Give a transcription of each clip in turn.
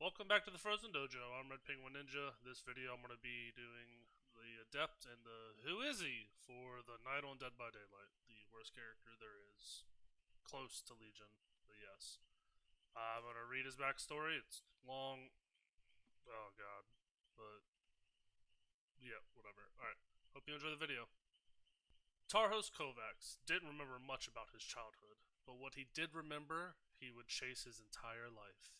Welcome back to the Frozen Dojo. I'm Red Penguin Ninja. This video I'm going to be doing the Adept and the Who Is He for the Night on Dead by Daylight. The worst character there is. Close to Legion, but yes. I'm going to read his backstory. It's long. Oh god. But, yeah, whatever. Alright. Hope you enjoy the video. Tarhos Kovacs didn't remember much about his childhood, but what he did remember, he would chase his entire life.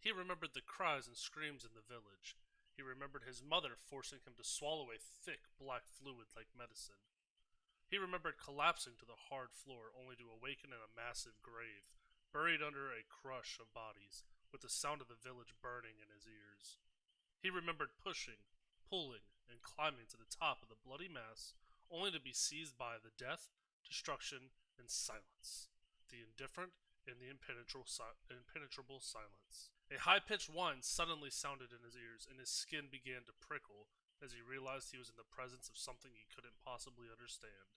He remembered the cries and screams in the village. He remembered his mother forcing him to swallow a thick black fluid like medicine. He remembered collapsing to the hard floor only to awaken in a massive grave, buried under a crush of bodies, with the sound of the village burning in his ears. He remembered pushing, pulling, and climbing to the top of the bloody mass, only to be seized by the death, destruction, and silence. The indifferent and the impenetrable silence. A high-pitched whine suddenly sounded in his ears, and his skin began to prickle as he realized he was in the presence of something he couldn't possibly understand.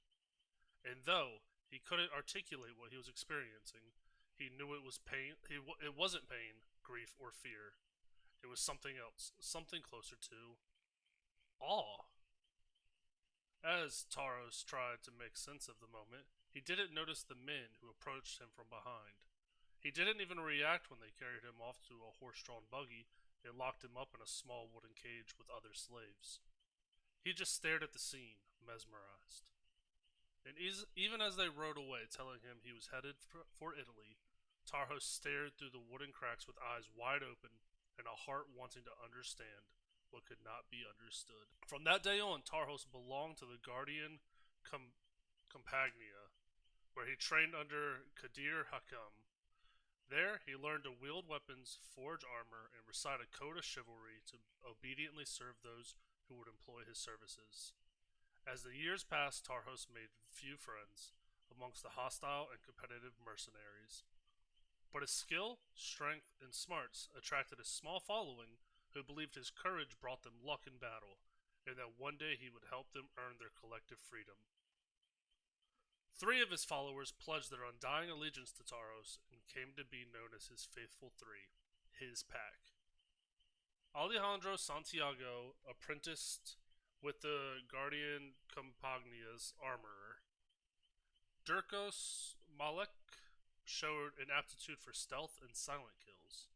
And though he couldn't articulate what he was experiencing, he knew it was pain. It wasn't pain, grief, or fear. It was something else, something closer to awe. As Taros tried to make sense of the moment, he didn't notice the men who approached him from behind. He didn't even react when they carried him off to a horse-drawn buggy and locked him up in a small wooden cage with other slaves. He just stared at the scene, mesmerized. And even as they rode away, telling him he was headed for Italy, Tarhos stared through the wooden cracks with eyes wide open and a heart wanting to understand what could not be understood. From that day on, Tarhos belonged to the Guardian Compagnia, where he trained under Kadir Hakam. There, he learned to wield weapons, forge armor, and recite a code of chivalry to obediently serve those who would employ his services. As the years passed, Tarhos made few friends amongst the hostile and competitive mercenaries. But his skill, strength, and smarts attracted a small following who believed his courage brought them luck in battle, and that one day he would help them earn their collective freedom. 3 of his followers pledged their undying allegiance to Tarhos and came to be known as his Faithful Three, his pack. Alejandro Santiago apprenticed with the Guardian Compagnia's armorer. Dirkos Malek showed an aptitude for stealth and silent kills.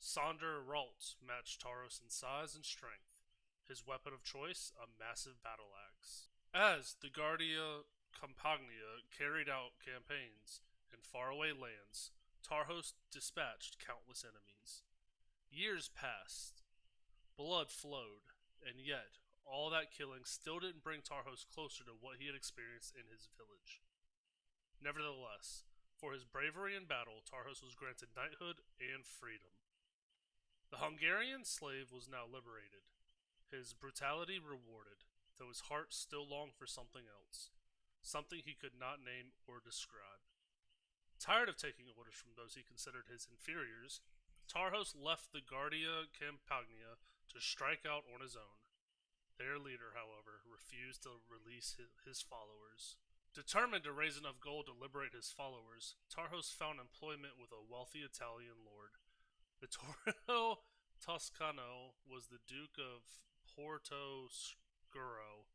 Sonder Ralt matched Tarhos in size and strength, his weapon of choice a massive battle axe. As the Guardia Compagnia carried out campaigns in faraway lands, Tarhos dispatched countless enemies. Years passed, blood flowed, and yet all that killing still didn't bring Tarhos closer to what he had experienced in his village. Nevertheless, for his bravery in battle, Tarhos was granted knighthood and freedom. The Hungarian slave was now liberated, his brutality rewarded, though his heart still longed for something else, something he could not name or describe. Tired of taking orders from those he considered his inferiors, Tarhos left the Guardia Campagna to strike out on his own. Their leader, however, refused to release his followers. Determined to raise enough gold to liberate his followers, Tarhos found employment with a wealthy Italian lord. Vittorio Toscano was the Duke of Porto Scuro.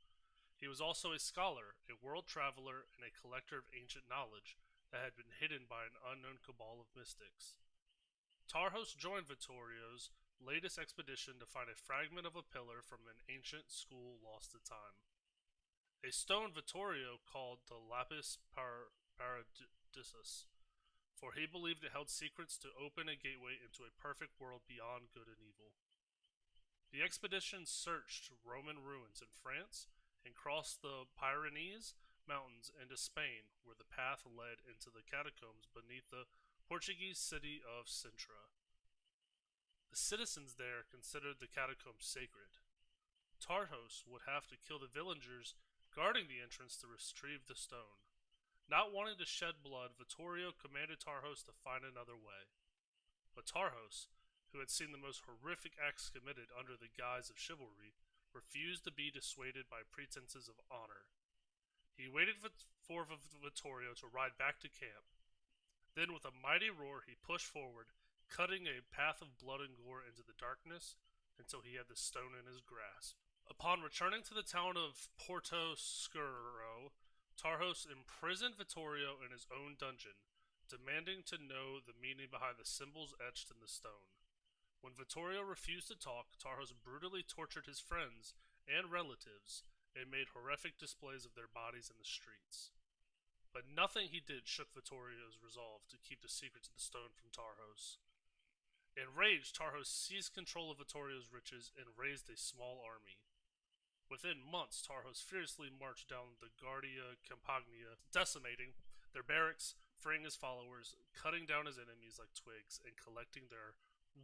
He was also a scholar, a world traveler, and a collector of ancient knowledge that had been hidden by an unknown cabal of mystics. Tarhos joined Vittorio's latest expedition to find a fragment of a pillar from an ancient school lost to time. A stone Vittorio called the Lapis Paradisus, for he believed it held secrets to open a gateway into a perfect world beyond good and evil. The expedition searched Roman ruins in France and crossed the Pyrenees Mountains into Spain, where the path led into the catacombs beneath the Portuguese city of Sintra. The citizens there considered the catacombs sacred. Tarhos would have to kill the villagers guarding the entrance to retrieve the stone. Not wanting to shed blood, Vittorio commanded Tarhos to find another way. But Tarhos, who had seen the most horrific acts committed under the guise of chivalry, refused to be dissuaded by pretenses of honor. He waited for Vittorio to ride back to camp. Then, with a mighty roar, he pushed forward, cutting a path of blood and gore into the darkness until he had the stone in his grasp. Upon returning to the town of Porto Scuro, Tarhos imprisoned Vittorio in his own dungeon, demanding to know the meaning behind the symbols etched in the stone. When Vittorio refused to talk, Tarhos brutally tortured his friends and relatives and made horrific displays of their bodies in the streets. But nothing he did shook Vittorio's resolve to keep the secrets of the stone from Tarhos. Enraged, Tarhos seized control of Vittorio's riches and raised a small army. Within months, Tarhos fiercely marched down the Guardia Campagna, decimating their barracks, freeing his followers, cutting down his enemies like twigs, and collecting their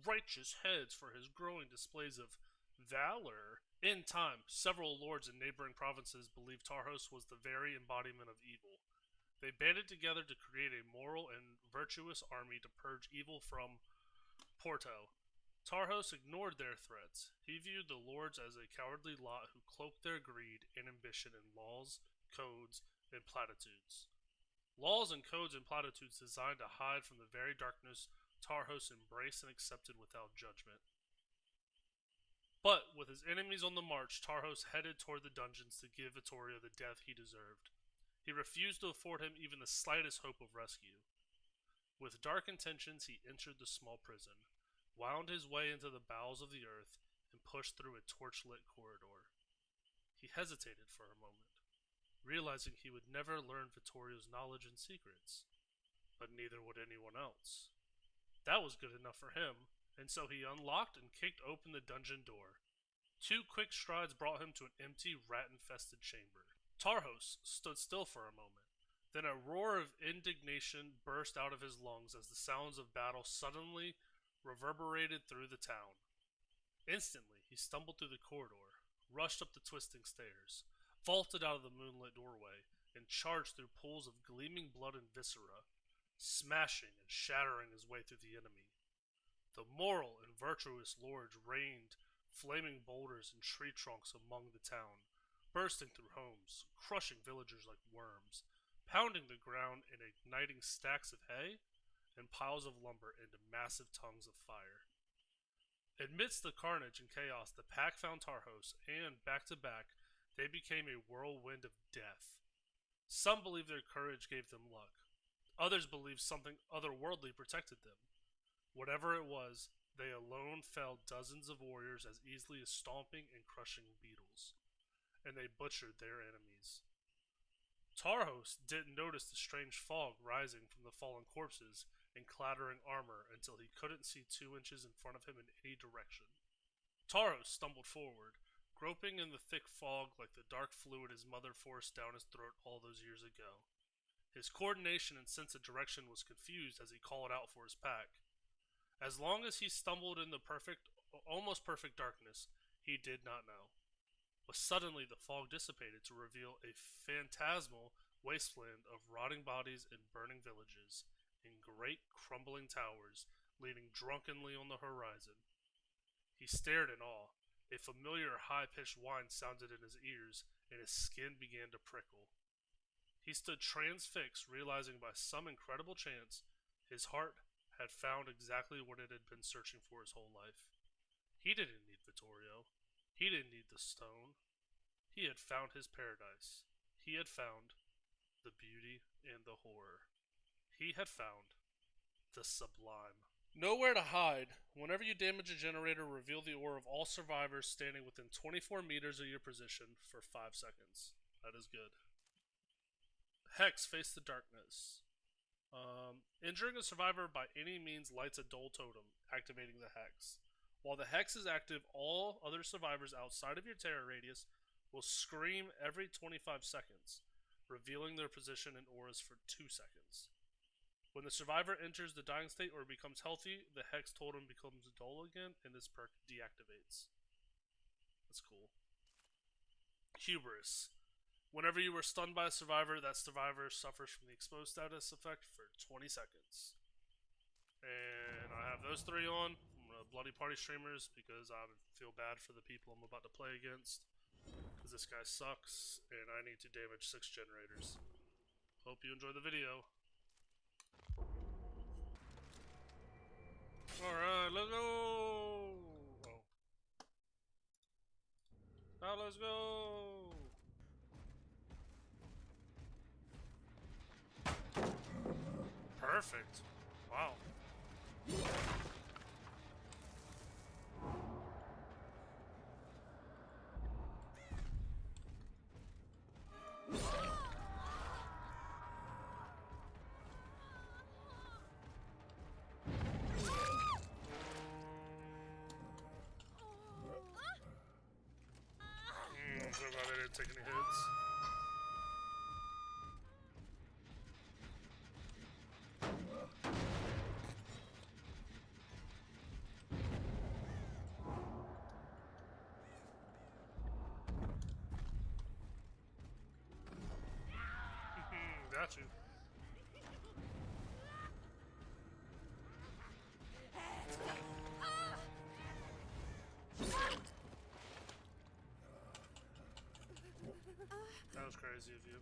righteous heads for his growing displays of valor. In time, several lords in neighboring provinces believed Tarhos was the very embodiment of evil. They banded together to create a moral and virtuous army to purge evil from Porto. Tarhos ignored their threats. He viewed the lords as a cowardly lot who cloaked their greed and ambition in laws, codes, and platitudes. Laws and codes and platitudes designed to hide from the very darkness Tarhos embraced and accepted without judgment. But with his enemies on the march, Tarhos headed toward the dungeons to give Vittorio the death he deserved. He refused to afford him even the slightest hope of rescue. With dark intentions, he entered the small prison, wound his way into the bowels of the earth, and pushed through a torch-lit corridor. He hesitated for a moment, realizing he would never learn Vittorio's knowledge and secrets, but neither would anyone else. That was good enough for him, and so he unlocked and kicked open the dungeon door. 2 quick strides brought him to an empty, rat-infested chamber. Tarhos stood still for a moment. Then a roar of indignation burst out of his lungs as the sounds of battle suddenly reverberated through the town. Instantly, he stumbled through the corridor, rushed up the twisting stairs, vaulted out of the moonlit doorway, and charged through pools of gleaming blood and viscera, smashing and shattering his way through the enemy. The moral and virtuous lords rained flaming boulders and tree trunks among the town, bursting through homes, crushing villagers like worms, pounding the ground and igniting stacks of hay and piles of lumber into massive tongues of fire. Amidst the carnage and chaos, the pack found Tarhos, and back to back, they became a whirlwind of death. Some believed their courage gave them luck. Others believed something otherworldly protected them. Whatever it was, they alone felled dozens of warriors as easily as stomping and crushing beetles, and they butchered their enemies. Tarhos didn't notice the strange fog rising from the fallen corpses and clattering armor until he couldn't see 2 inches in front of him in any direction. Tarhos stumbled forward, groping in the thick fog like the dark fluid his mother forced down his throat all those years ago. His coordination and sense of direction was confused as he called out for his pack. As long as he stumbled in the almost perfect darkness, he did not know. But suddenly the fog dissipated to reveal a phantasmal wasteland of rotting bodies and burning villages, and great crumbling towers leaning drunkenly on the horizon. He stared in awe. A familiar high-pitched whine sounded in his ears, and his skin began to prickle. He stood transfixed, realizing by some incredible chance his heart had found exactly what it had been searching for his whole life. He didn't need Vittorio. He didn't need the stone. He had found his paradise. He had found the beauty and the horror. He had found the sublime. Nowhere to hide. Whenever you damage a generator, reveal the ore of all survivors standing within 24 meters of your position for 5 seconds. That is good. Hex, face the darkness. Injuring a survivor by any means lights a dull totem, activating the hex. While the hex is active, all other survivors outside of your terror radius will scream every 25 seconds, revealing their position and auras for 2 seconds. When the survivor enters the dying state or becomes healthy, the hex totem becomes dull again, and this perk deactivates. That's cool. Hubris. Whenever you are stunned by a survivor, that survivor suffers from the exposed status effect for 20 seconds. And I have those 3 on. I'm gonna bloody party streamers because I feel bad for the people I'm about to play against. Because this guy sucks, and I need to damage 6 generators. Hope you enjoy the video. Alright, let's go! Oh. Now let's go! Perfect. Wow. So glad I didn't take any hits. Got you. That was crazy of you.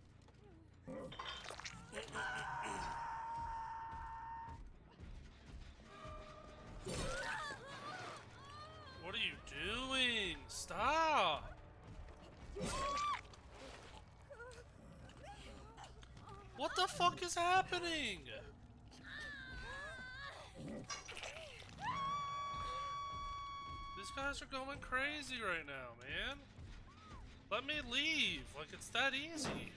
What are you doing? Stop! What the fuck is happening? These guys are going crazy right now, man. Let me leave. Like, it's that easy.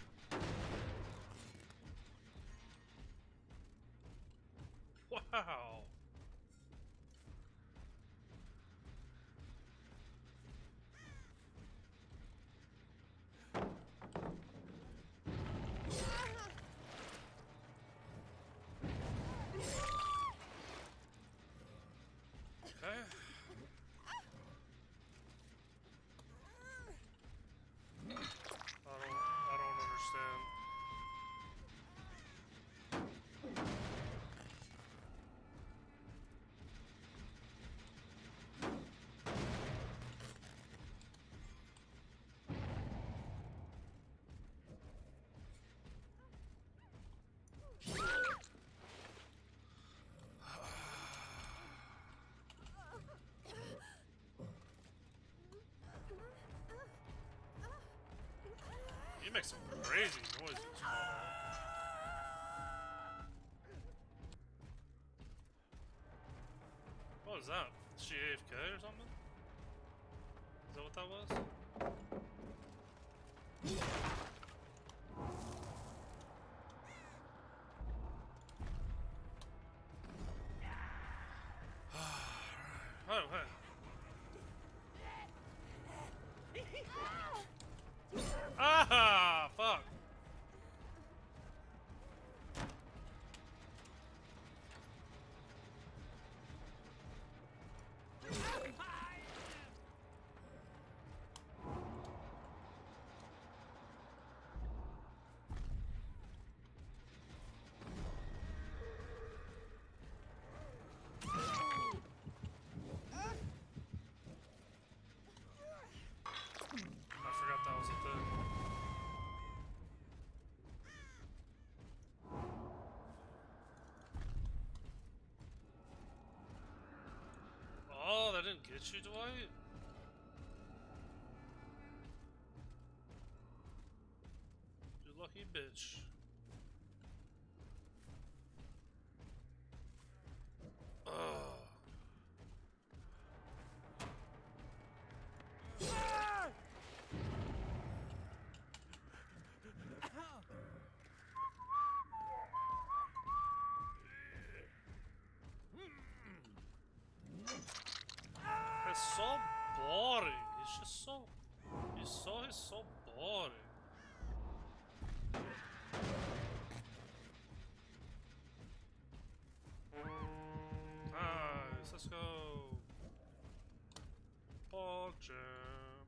Wow. Okay. I don't understand. You make some crazy noises. What was that? Is she AFK or something? Is that what that was? Oh, hey. Ah, fuck. I forgot that was a thing. Oh, that didn't get you, Dwight? You lucky bitch. Ugh. It's so boring. It's just so... It's so boring. Nice, let's go. Ball jump.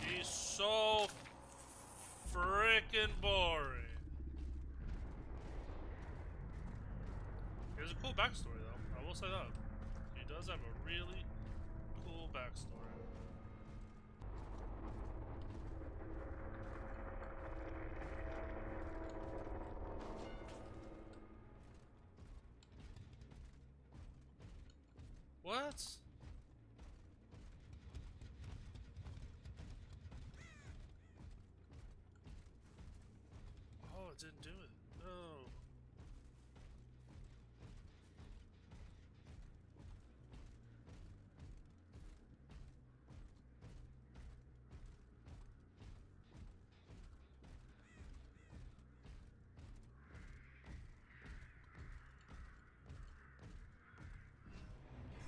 He's so freaking boring. He has a cool backstory, though. I will say that. He does have a really cool backstory. What? Oh, it didn't do it. No.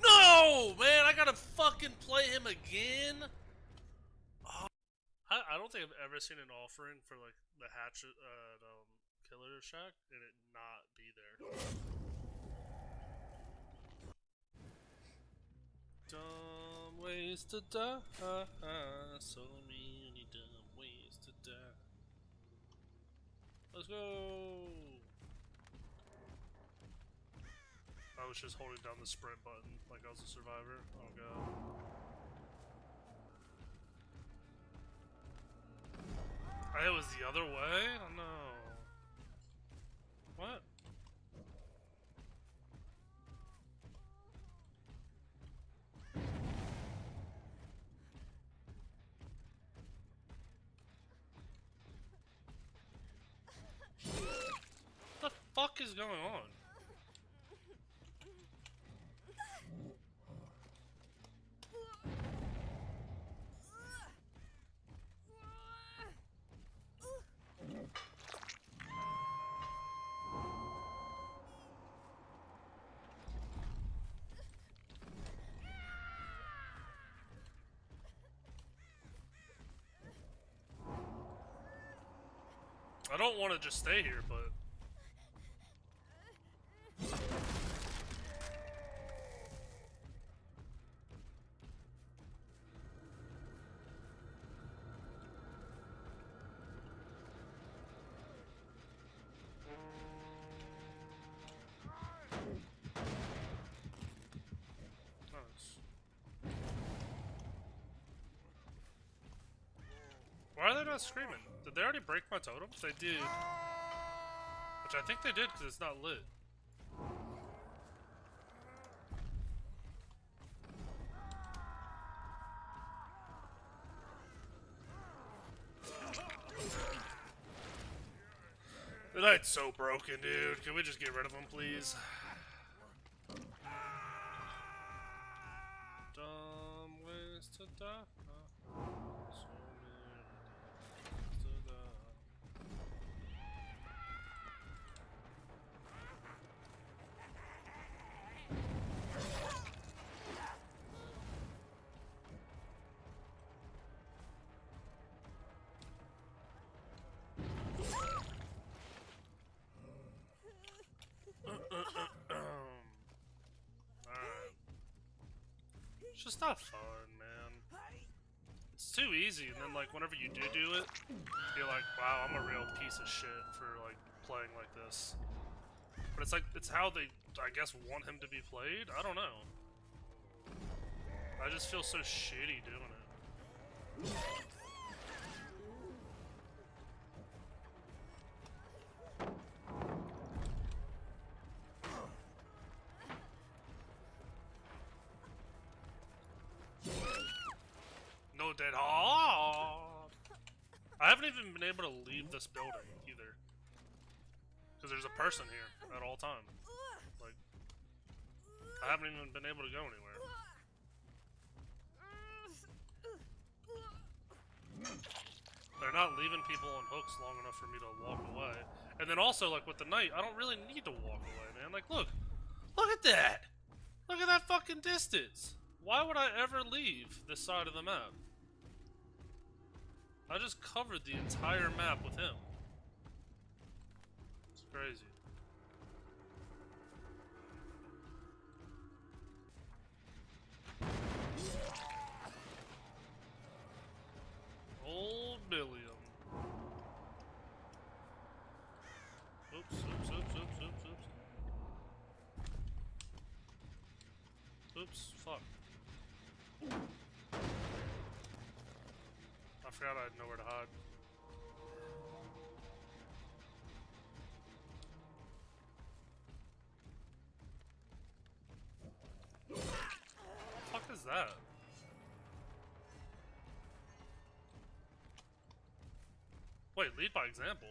No, man, I gotta fucking play him again. Oh. I don't think I've ever seen an offering for like the hatchet killer shack and it not be there. Dumb ways to die, so many dumb ways to die. Let's go. I was just holding down the sprint button like I was a survivor. Oh god. It was the other way? Oh no. What? What the fuck is going on? I don't want to just stay here, but... Nice. Why are they not screaming? Did they already break my totem? They did. Which I think they did because it's not lit. The night's so broken, dude. Can we just get rid of him, please? Dumb ways to die. So many ways to die. It's just not fun, man. It's too easy, and then like whenever you do it, you're like, wow, I'm a real piece of shit for like playing like this. But it's like, it's how they, I guess, want him to be played? I don't know. I just feel so shitty doing it. No dead hard. I haven't even been able to leave this building either. Because there's a person here at all times. Like, I haven't even been able to go anywhere. They're not leaving people on hooks long enough for me to walk away. And then also, like, with the night, I don't really need to walk away, man. Like, look! Look at that! Look at that fucking distance! Why would I ever leave this side of the map? I just covered the entire map with him. It's crazy. Old Billiam. Oops, oops, oops, oops, oops, oops. Oops, fuck. I forgot I had nowhere to hide. that? Wait, lead by example.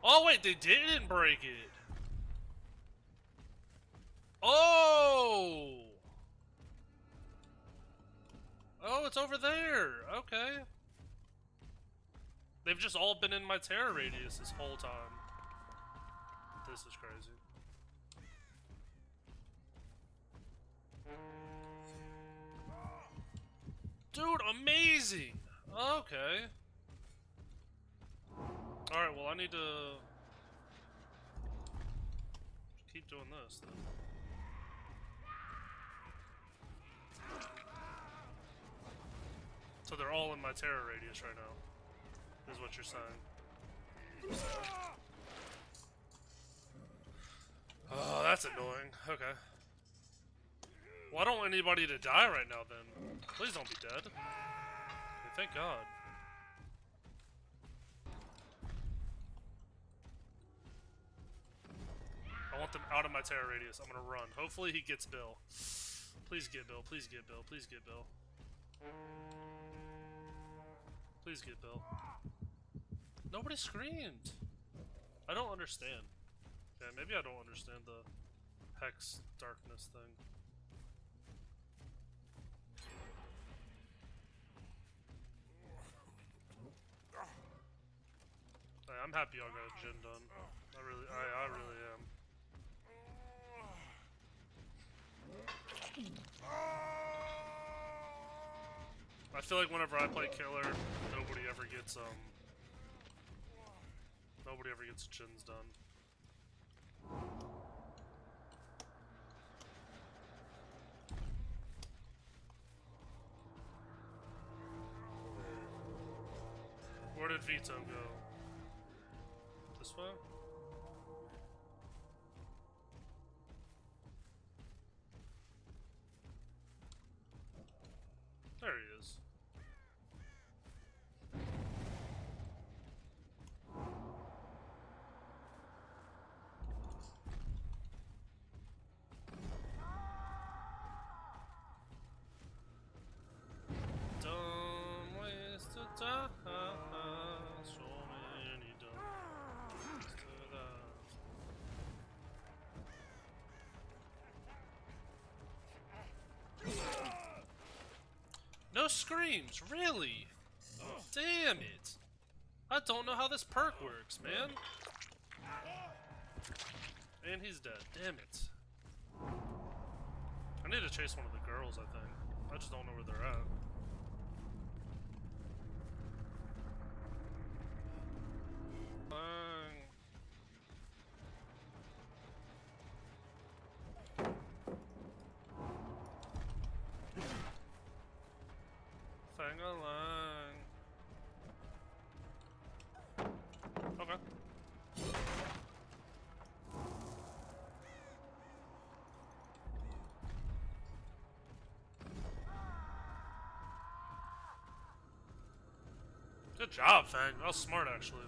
Oh wait, they didn't break it. Oh! Oh, it's over there. Okay. They've just all been in my terror radius this whole time. This is crazy. Dude, amazing! Okay. Alright, well I need to keep doing this then. So they're all in my terror radius right now, is what you're saying. Oh, that's annoying. Okay. Well, I don't want anybody to die right now then. Please don't be dead. Okay, thank God. I want them out of my terror radius. I'm gonna run. Hopefully he gets Bill. Please get Bill. Please get Bill. Please get Bill. Please get Bill. Nobody screamed. I don't understand. Yeah, maybe I don't understand the hex darkness thing. Hey, I'm happy y'all got a gym done. I really am. I feel like whenever I play killer, nobody ever gets gins done. Where did Vito go? This way? There he is. Don't waste a time. So many don't waste a time. No screams, really? Damn it! I don't know how this perk works, man. And he's dead. Damn it. I need to chase one of the girls, I think. I just don't know where they're at. Fang along. Okay. Good job, Fang. That was smart, actually.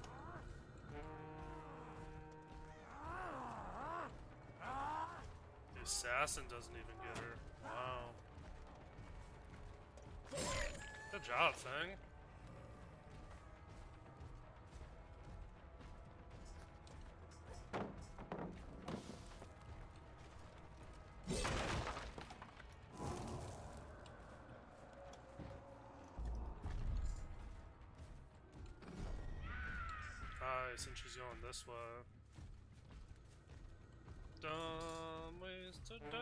The assassin doesn't even get her. Wow. Good job, Fang. Nice, and she's going this way. Dumb ways to die.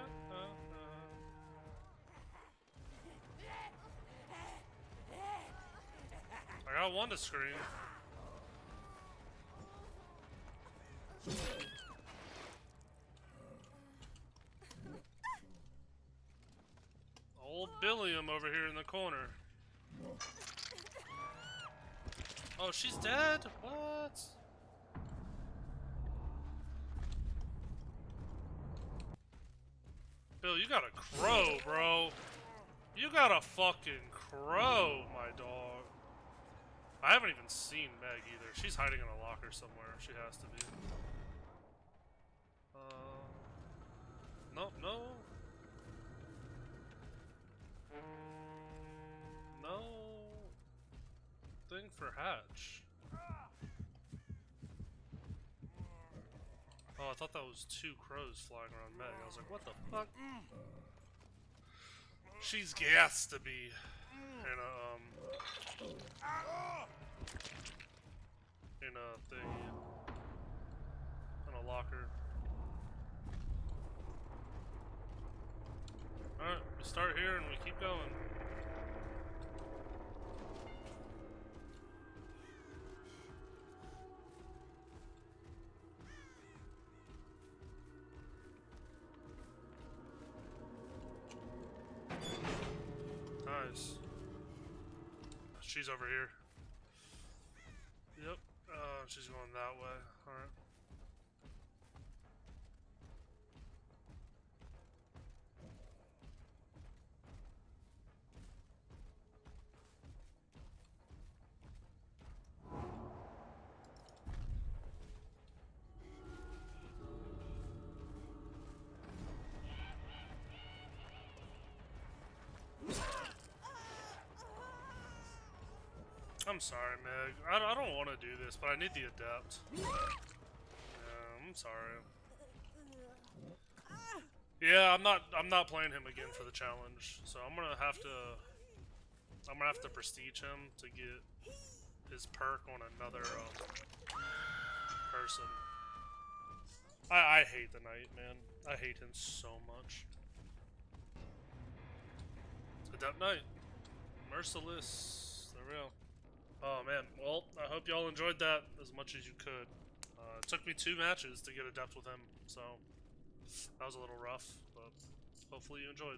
I got one to scream. Old Billiam over here in the corner. Oh, she's dead? What? Bill, you got a crow, bro. You got a fucking crow, my dog. I haven't even seen Meg either. She's hiding in a locker somewhere. She has to be. Nope, no. thing for Hatch? Oh, I thought that was 2 crows flying around Meg. I was like, what the fuck? She's gas to be in a thing, in a locker. Alright, we start here and we keep going. Nice. She's over here. Yep. She's going that way. Alright. I'm sorry, Meg. I don't want to do this, but I need the Adept. Yeah, I'm sorry. Yeah, I'm not playing him again for the challenge, so I'm gonna have to prestige him to get his perk on another person. I hate the Knight, man. I hate him so much. Adept Knight, merciless. There we go. Oh man, well, I hope y'all enjoyed that as much as you could. It took me 2 matches to get Adept with him, so that was a little rough, but hopefully you enjoyed.